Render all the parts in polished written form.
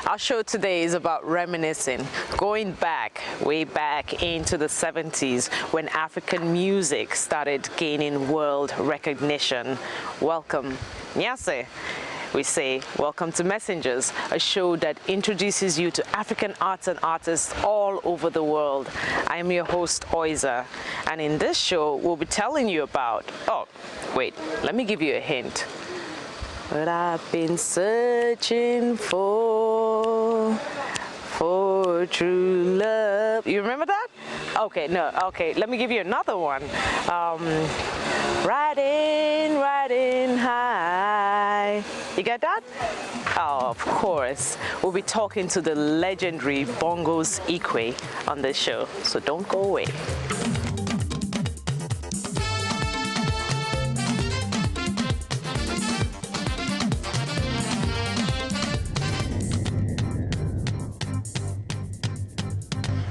Our show today is about reminiscing, going back, way back into the 70s when African music started gaining world recognition. Welcome, Nyase. We say, welcome to Messengers, a show that introduces you to African arts and artists all over the world. I am your host, OYIZA, and in this show, we'll be telling you about, oh, wait, let me give you a hint. What I've been searching for true love. You remember that? Okay, no, okay, let me give you another one. Riding high. You get that? Oh, of course. We'll be talking to the legendary Bongos Ikwue on this show, so don't go away.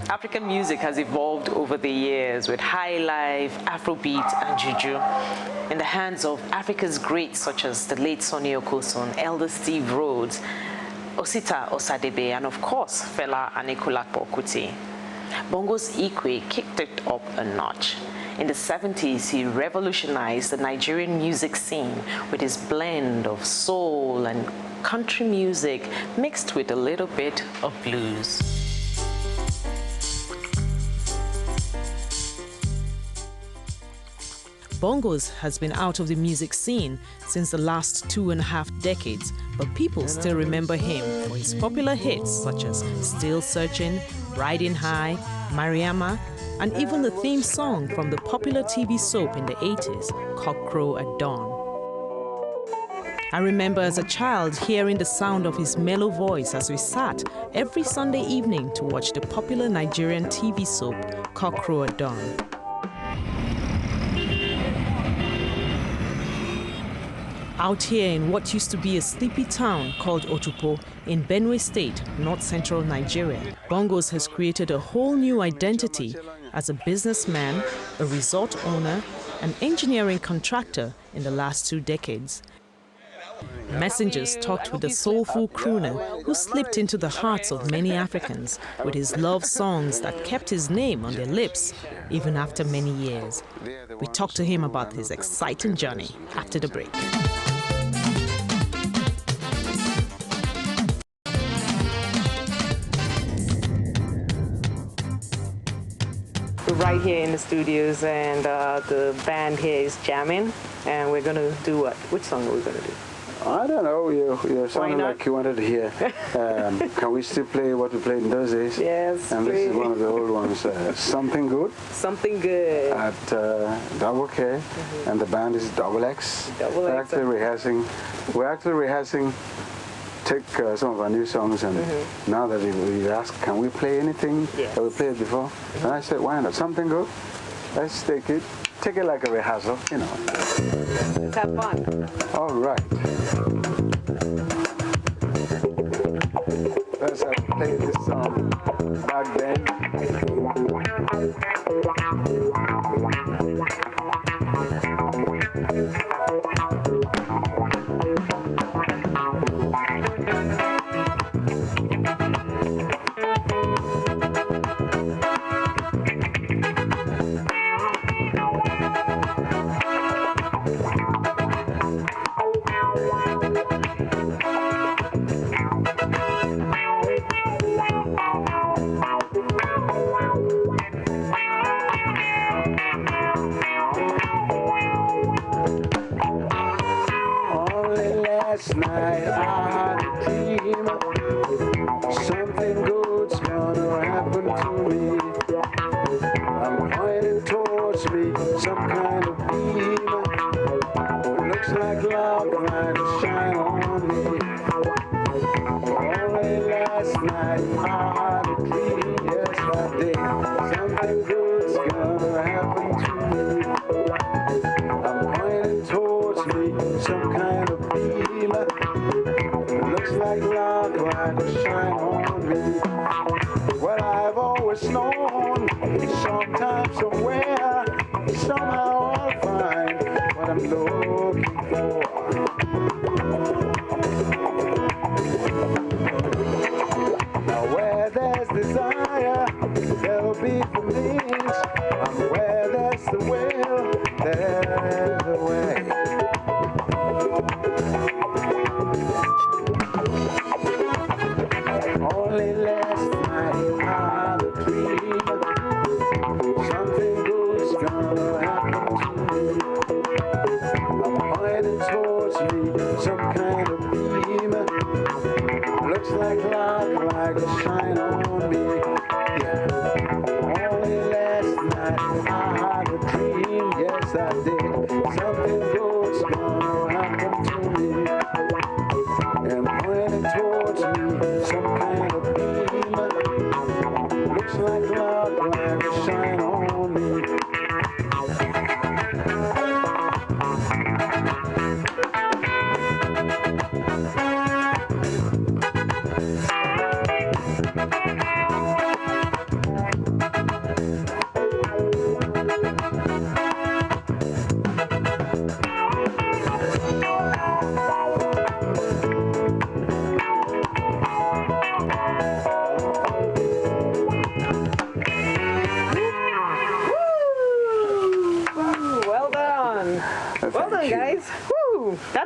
African music has evolved over the years with high life, Afrobeat, and Juju in the hands of Africa's greats such as the late Sonny Okosun, Elder Steve Rhodes, Osita Osadebe, and of course, Fela Anikulapo Kuti. Bongos Ikwue kicked it up a notch. In the 70s, he revolutionized the Nigerian music scene with his blend of soul and country music mixed with a little bit of blues. Bongos has been out of the music scene since the last 2.5 decades, but people still remember him for his popular hits such as Still Searching, Riding High, Mariamma, and even the theme song from the popular TV soap in the 80s, Cockcrow at Dawn. I remember as a child hearing the sound of his mellow voice as we sat every Sunday evening to watch the popular Nigerian TV soap, Cockcrow at Dawn. Out here in what used to be a sleepy town called Otukpo in Benue State, north-central Nigeria, Bongos has created a whole new identity as a businessman, a resort owner, an engineering contractor in the last 2 decades. Messengers talked with the soulful crooner who slipped into the hearts of many Africans with his love songs that kept his name on their lips even after many years. We talked to him about his exciting journey after the break. We're right here in the studios, and the band here is jamming, and we're going to do what? Which song are we going to do? I don't know. You're sounding like you wanted to hear. Can we still play what we played in those days? Yes, and please. This is one of the old ones. Something Good. Something Good. At Double K, and the band is Double X. Double X. We're actually rehearsing. Take some of our new songs, and now that we asked, can we play anything that we played before? And I said, why not? Something Good. Let's take it like a rehearsal, you know. Let's have fun. All right. That's how we played this song back then. Last night I had a dream. Something good's gonna happen to me. I'm pointing towards me some kind of beam. Looks like love trying to shine on me. Only last night I had a dream. Yes, I did. Something good's gonna happen to me. I'm pointing towards me some kind of beam. Looks like love trying to shine on me. Well, I've always known sometime, somewhere, somehow I'll find what I'm looking for.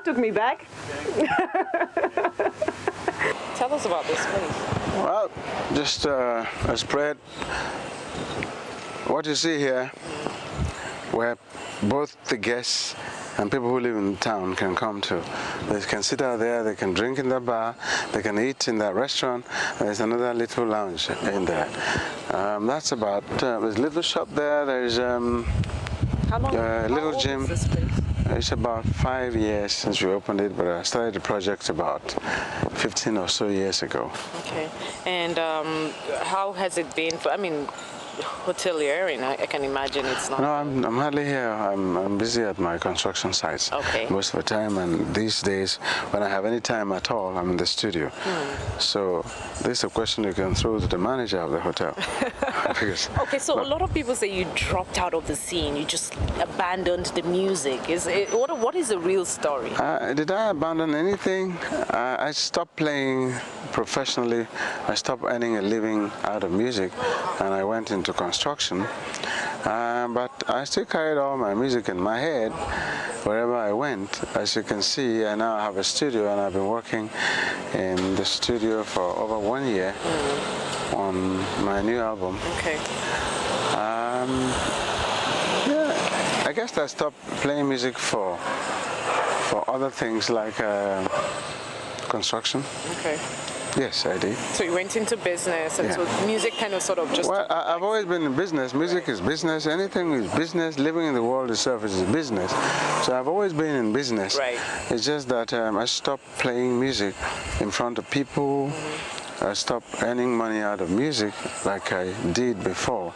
took me back. Tell us about this place. Well, just a spread. What you see here, where both the guests and people who live in the town can come to. They can sit out there, they can drink in the bar, they can eat in that restaurant. There's another little lounge in there. That's about, there's a little shop there, there's a little gym. Is this place? It's about 5 years since we opened it, but I started the project about 15 or so years ago. Okay, and how has it been for, I mean, hotelier, and I can imagine it's not. No, I'm hardly here. I'm busy at my construction sites most of the time, and these days, when I have any time at all, I'm in the studio. So this is a question you can throw to the manager of the hotel. Okay, so a lot of people say you dropped out of the scene, you just abandoned the music. What is the real story? Did I abandon anything? I stopped playing professionally. I stopped earning a living out of music, and I went into construction. But I still carried all my music in my head wherever I went. As you can see, I now have a studio, and I've been working in the studio for over 1 year on my new album. Okay. Yeah, I guess I stopped playing music for other things like construction. Okay. Yes, I did. So you went into business, and so music kind of sort of just... Well, I've always been in business. Music is business. Anything is business. Living in the world itself is business. So I've always been in business. Right. It's just that I stopped playing music in front of people. I stopped earning money out of music like I did before.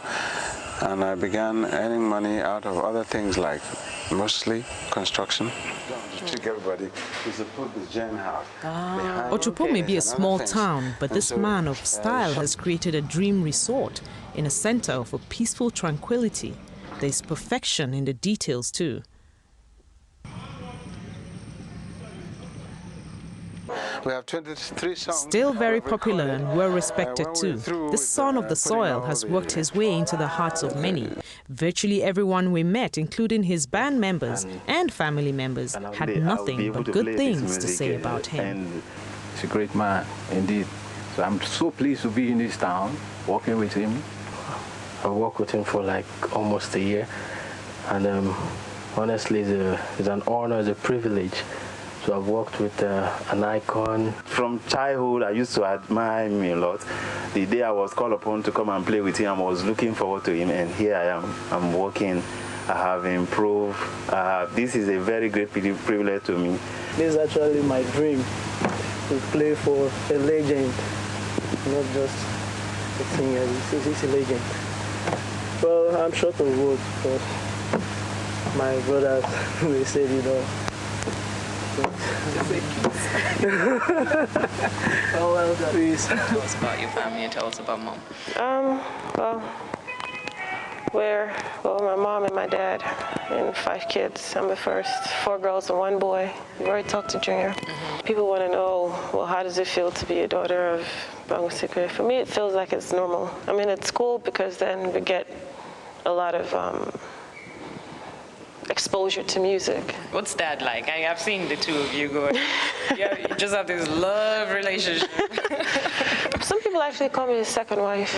And I began earning money out of other things like mostly construction. Everybody is to put the gen house. Otukpo may be a small town, but this man of style has created a dream resort in a center for peaceful tranquility. There's perfection in the details too. We have 23 songs. Still very popular and well respected too. The son of the soil has worked his way into the hearts of many. Virtually everyone we met, including his band members and family members, had nothing but good things to say about him. And he's a great man indeed. So I'm so pleased to be in this town, working with him. I've worked with him for like almost a year, and honestly it's an honor, it's a privilege. So I've worked with an icon. From childhood, I used to admire him a lot. The day I was called upon to come and play with him, I was looking forward to him, and here I am. I'm working. I have improved. This is a very great privilege to me. This is actually my dream, to play for a legend, not just a singer. This is a legend. Well, I'm short of words, but my brothers, they said, you know, oh, well, please. Tell us about your family and tell us about Mom. Well, my mom and my dad and 5 kids. I'm the first, 4 girls and 1 boy. I've already talked to Junior. People want to know, well, how does it feel to be a daughter of Bongos Ikwue? For me, it feels like it's normal. I mean, it's cool because then we get a lot of exposure to music. What's that like? I've seen the two of you going. You just have this love relationship. Some people actually call me a second wife.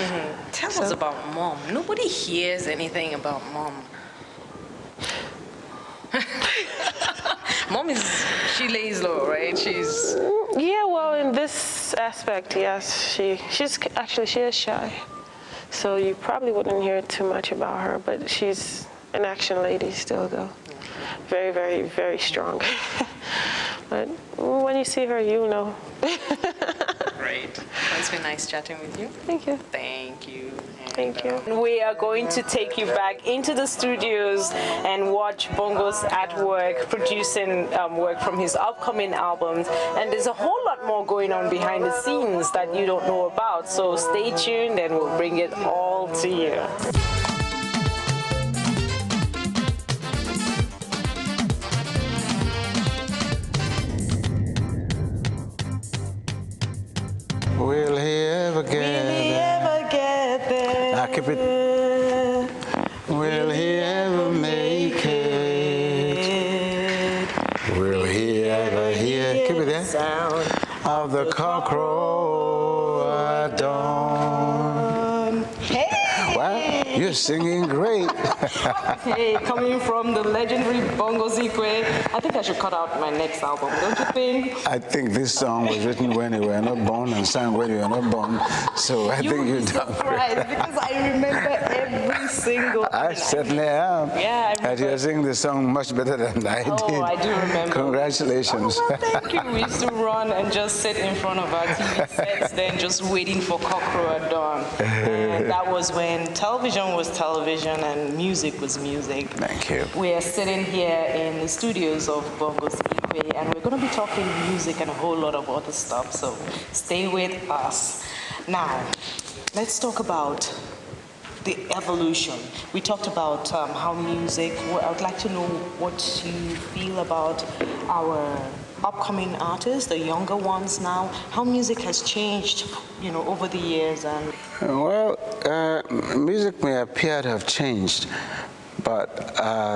Tell us about Mom. Nobody hears anything about Mom. Mom she lays low, right? She's... Yeah, well, in this aspect, yes. She is shy. So you probably wouldn't hear too much about her, but she's an action lady still, though. Very, very, very strong. But when you see her, you know. Great. Well, it's been nice chatting with you. Thank you. Thank you. Thank you. We are going to take you back into the studios and watch Bongos at work, producing work from his upcoming albums. And there's a whole lot more going on behind the scenes that you don't know about. So stay tuned and we'll bring it all to you. Will he ever get there? Now keep it. Will he ever make it? Will he ever of the cockcrow at dawn. Hey! Well, you're singing great. Hey, coming from the legendary Bongos Ikwue, I think I should cut out my next album, don't you think? I think this song was written when you were not born and sung when you were not born. So I think you've done great. Because I remember every single thing. I certainly am. Yeah, I And you're singing the song much better than I did. Oh, I do remember. Congratulations. Oh, well, thank you. We used to run and just sit in front of our TV sets, then just waiting for cockcrow at dawn. And that was when television was television and music was music. Thank you. We are sitting here in the studios of Bongos Ikwue, and we're going to be talking music and a whole lot of other stuff, so stay with us. Now, let's talk about the evolution. We talked about how music, I would like to know what you feel about our upcoming artists, the younger ones now, how music has changed, over the years. And well, music may appear to have changed, but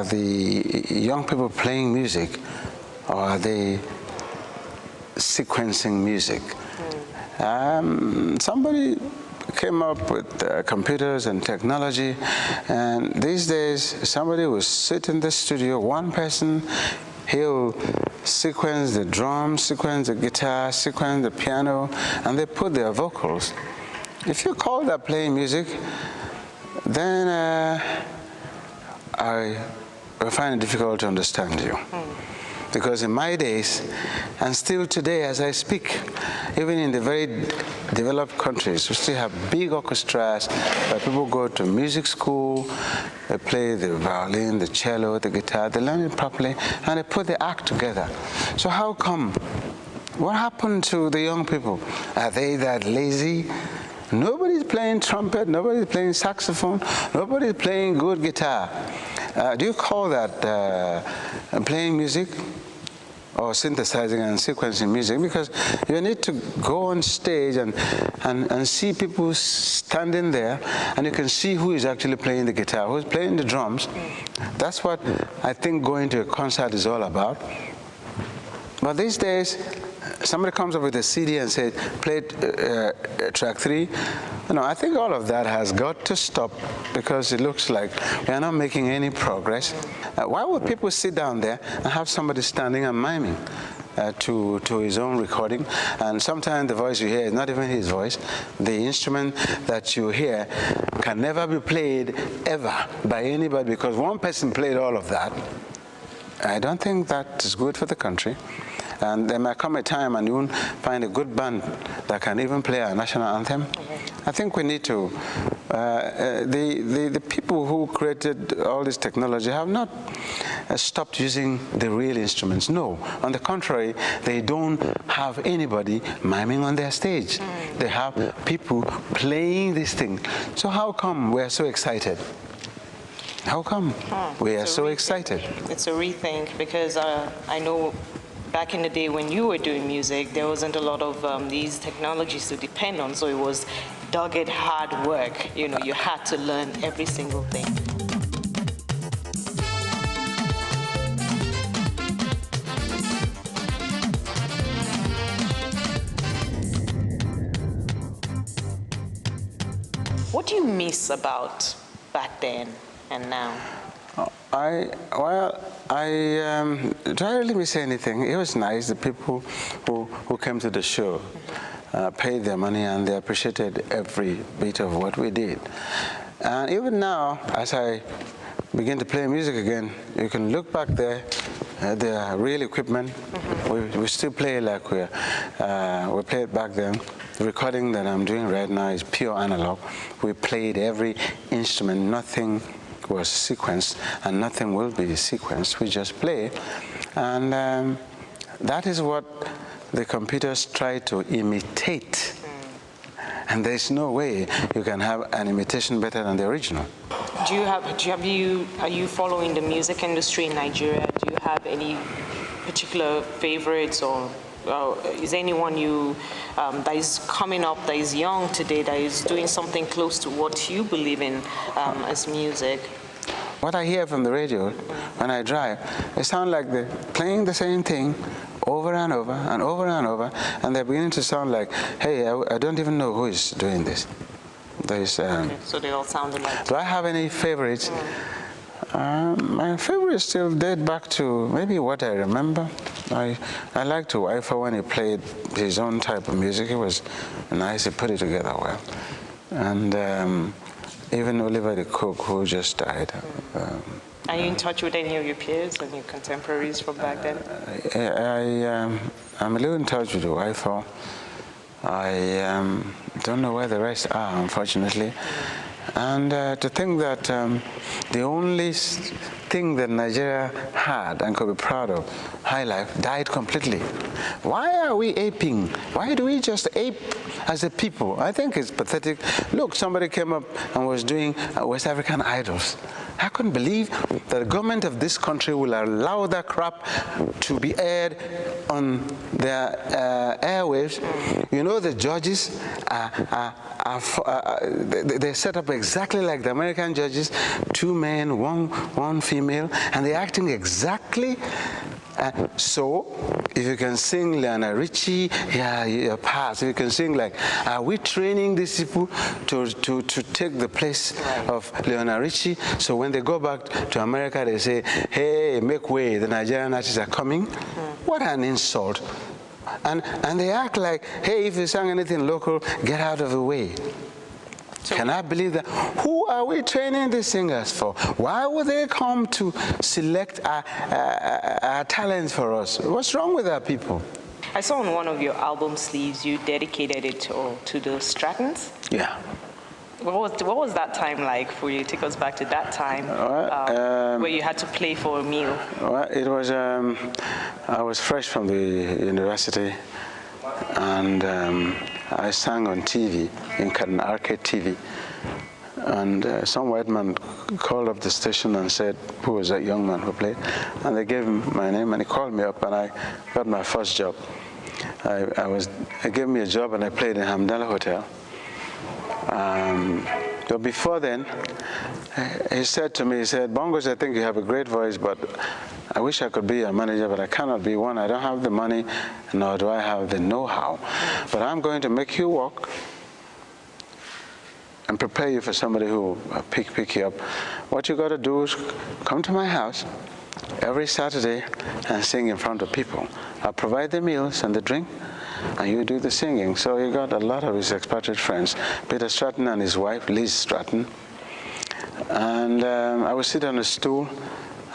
the young people playing music, or are they sequencing music? Somebody came up with computers and technology, and these days somebody will sit in the studio, one person, he'll sequence the drums, sequence the guitar, sequence the piano, and they put their vocals. If you call that playing music, then I will find it difficult to understand you. Because in my days, and still today as I speak, even in the very developed countries, we still have big orchestras where people go to music school, they play the violin, the cello, the guitar, they learn it properly, and they put the act together. So how come? What happened to the young people? Are they that lazy? Nobody's playing trumpet, nobody's playing saxophone, nobody's playing good guitar. Do you call that playing music? Or synthesizing and sequencing music? Because you need to go on stage and see people standing there, and you can see who is actually playing the guitar, who's playing the drums. That's what I think going to a concert is all about. But these days, somebody comes up with a CD and says, play track 3. I think all of that has got to stop, because it looks like we are not making any progress. Why would people sit down there and have somebody standing and miming to his own recording? And sometimes the voice you hear is not even his voice. The instrument that you hear can never be played ever by anybody, because one person played all of that. I don't think that is good for the country. And there might come a time and you won't find a good band that can even play our national anthem. I think we need to, the people who created all this technology have not stopped using the real instruments. No, on the contrary, they don't have anybody miming on their stage. They have people playing this thing. So how come we're so excited? How come we are so excited? It's a rethink, because I know back in the day when you were doing music, there wasn't a lot of these technologies to depend on, so it was dogged hard work. You had to learn every single thing. What do you miss about back then and now? I don't really miss anything. It was nice, the people who came to the show paid their money and they appreciated every bit of what we did. And even now, as I begin to play music again, you can look back there at the real equipment. We still play like we played back then. The recording that I'm doing right now is pure analog. We played every instrument, nothing was sequenced, and nothing will be sequenced. We just play, and that is what the computers try to imitate. And there's no way you can have an imitation better than the original. Are you following the music industry in Nigeria? Do you have any particular favorites, or is anyone that is coming up, that is young today, that is doing something close to what you believe in as music? What I hear from the radio when I drive, it sounds like they're playing the same thing over and over and over and over, and they're beginning to sound like, hey, I don't even know who is doing this. There's, Okay, so they all sound alike. do I have any favorites? My favorites still date back to maybe what I remember. I liked OYIZA when he played his own type of music. It was nice, he put it together well. And even Oliver the Cook, who just died. Are you in touch with any of your peers and your contemporaries from back then? I'm a little in touch with OYIZA. I don't know where the rest are, unfortunately. And to think that the only thing that Nigeria had and could be proud of, high life, died completely. Why are we aping? Why do we just ape as a people? I think it's pathetic. Look, somebody came up and was doing West African idols. I couldn't believe that the government of this country will allow that crap to be aired on their airwaves. You know, the judges they're set up exactly like the American judges, 2 men, one female, and they're acting exactly. So, if you can sing Lionel Richie, yeah, you're passed. If you can sing like, are we training these people to take the place of Lionel Richie? So when they go back to America, they say, hey, make way, the Nigerian artists are coming. What an insult. And they act like, hey, if you sang anything local, get out of the way. Can I believe that? Who are we training these singers for? Why would they come to select our talents for us? What's wrong with our people? I saw on one of your album sleeves you dedicated it to the Strattons. Yeah. What was that time like for you? Take us back to that time where you had to play for a meal. Well, it was, I was fresh from the university, and I sang on TV, in an arcade TV. And some white man called up the station and said, who was that young man who played? And they gave him my name, and he called me up, and I got my first job. They gave me a job, and I played in Hamdala Hotel. But before then, he said to me, he said, Bongos, I think you have a great voice, but I wish I could be your manager, but I cannot be one. I don't have the money, nor do I have the know-how. But I'm going to make you work and prepare you for somebody who will pick you up. What you got to do is come to my house every Saturday and sing in front of people. I'll provide the meals and the drink, and you do the singing. So he got a lot of his expatriate friends, Peter Stratton and his wife, Liz Stratton. And I would sit on a stool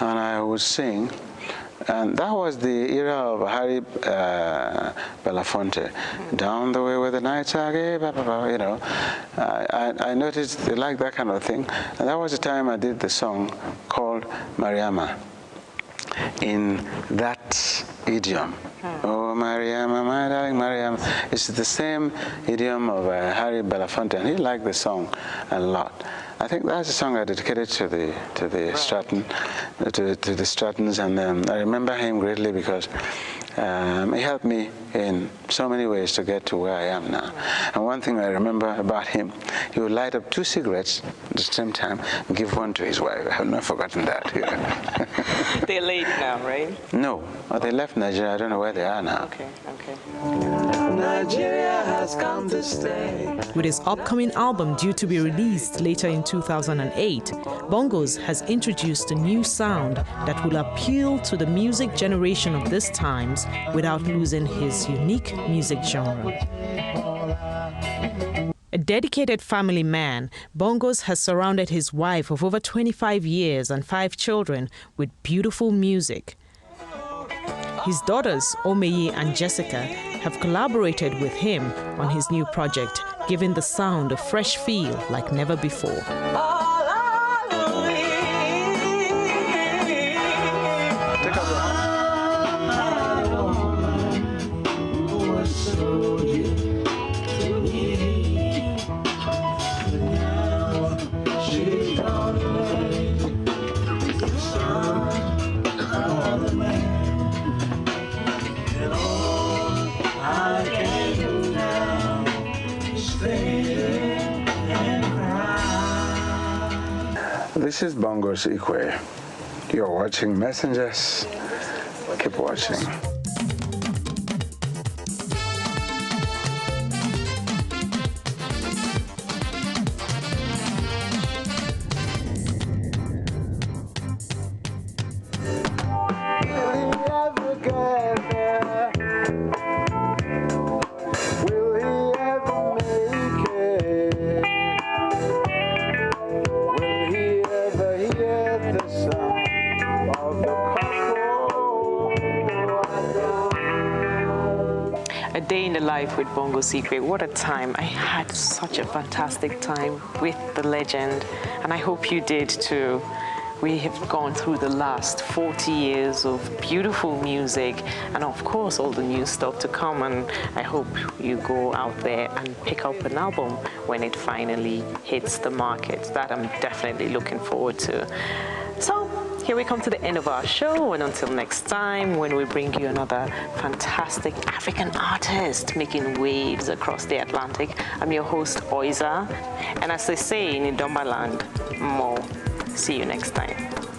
and I would sing. And that was the era of Harry Belafonte. Down the way where the nights are gay, you know. I noticed they liked that kind of thing. And that was the time I did the song called Mariamma, in that idiom. Oh, Mariamma, my darling Mariamma. It's the same idiom of Harry Belafonte, and he liked the song a lot. I think that's a song I dedicated to the Stratton, to the Strattons, and I remember him greatly because he helped me in so many ways to get to where I am now. And one thing I remember about him, he would light up 2 cigarettes at the same time and give one to his wife. I have not forgotten that. They're late now, right? No, they left Nigeria. I don't know where they are now. Okay. Nigeria has come to stay. With his upcoming album due to be released later in 2008, Bongos has introduced a new sound that will appeal to the music generation of these times without losing his unique music genre. A dedicated family man, Bongos has surrounded his wife of over 25 years and 5 children with beautiful music. His daughters, Omeyi and Jessica, have collaborated with him on his new project, giving the sound a fresh feel like never before. This is Bongos Ikwue. You're watching Messengers. Keep watching. Life with Bongos Ikwue. What a time. I had such a fantastic time with the legend, and I hope you did too. We have gone through the last 40 years of beautiful music and of course all the new stuff to come, and I hope you go out there and pick up an album when it finally hits the market. That I'm definitely looking forward to. So here we come to the end of our show, and until next time when we bring you another fantastic African artist making waves across the Atlantic, I'm your host OYIZA, and as they say in Idombaland, Mo. See you next time.